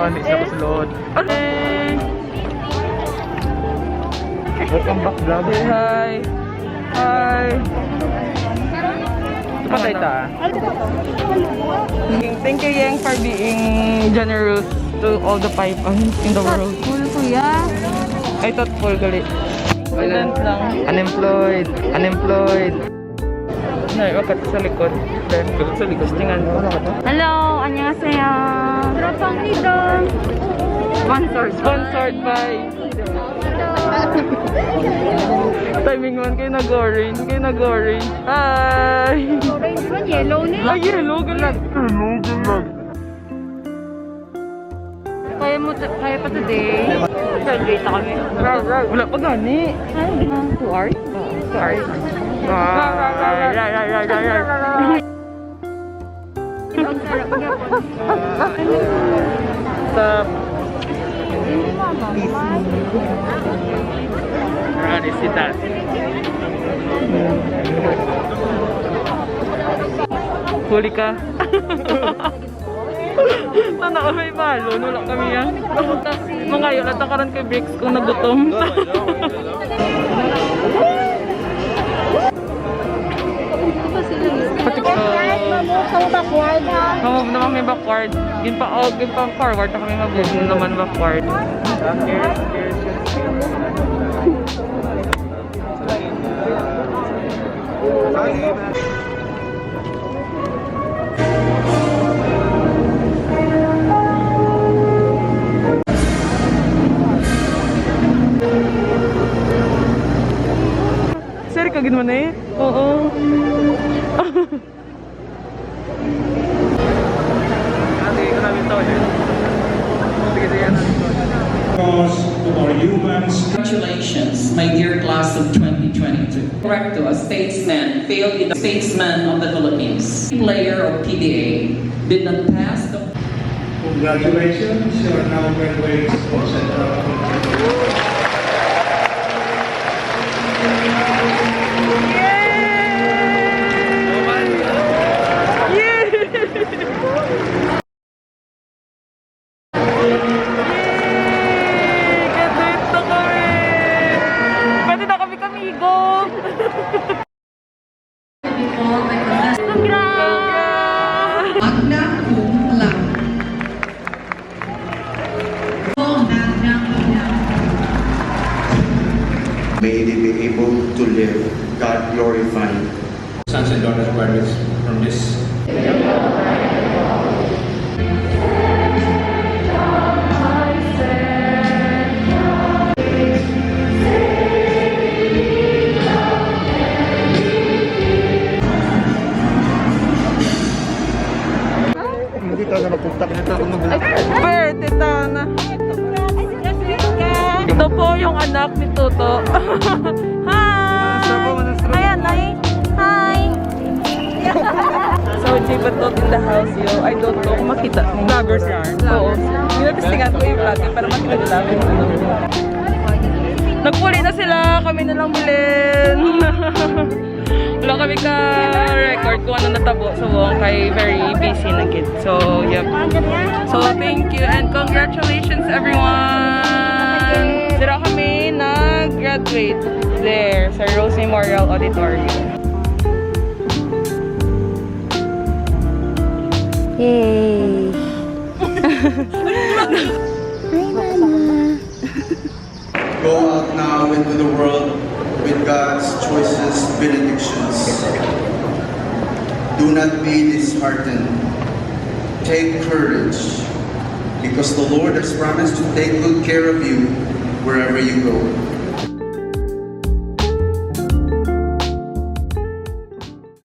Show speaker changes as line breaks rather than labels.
Hindi siya kasulod. Welcome back, vlog.
Hi. Hi.
Patay ta.
Thank you, Yang, for being generous to all the Paipans in the world.
Full, kuya.
I thought full gali. Student lang.
Unemployed. Unemployed.
Nay, wakat sa likod. Then, sa likod. Tingnan ko.
Hello, annyeonghaseyo. Tropangnido.
Sponsored by timing man kayo nag-orange. Hi!
Orange man, yellow ni.
Ay, yellow galag.
Kaya pa today. Graduate na kami.
Wala pa gani.
2 hours? 2 hours.
Stop. Ready, sit down. Huli ka. Sana kami balon, wala kami yan. Mga yun, at nakaroon kay Bricks kung nagutom. Mamove naman may backward. Yun pa forward na kami mag-move naman backward. Sir, kagin mo na eh? Oo.
Congratulations, my dear class of 2022. Correct to a statesman, failed in the statesman of the Philippines. Player of PDA did not pass the...
Congratulations, you are now graduates of Central.
May they be able to live God glorified.
Sons and daughters graduates from this.
Hindi ka na napunta.
Pwede na. Ito po yung anak ni Toto. Hi! Ayan, Nay. Hi! So, Jibat not in the house, yo. I don't know kung makita. Vloggers yan. Oo. Pinapistingan ko yung vlog para makita nila. Nagpuli na sila. Kami na lang bilhin. Wala kami ka-record kung ano natabo. So, kay very busy na kid. So, yep. So, thank you and congratulations everyone! Sira kami nag-graduate there sa Rose Memorial Auditorium.
Yay! Hi, Mama!
Go out now into the world with God's choicest benedictions. Do not be disheartened. Take courage, because the Lord has promised to take good care of you wherever you go.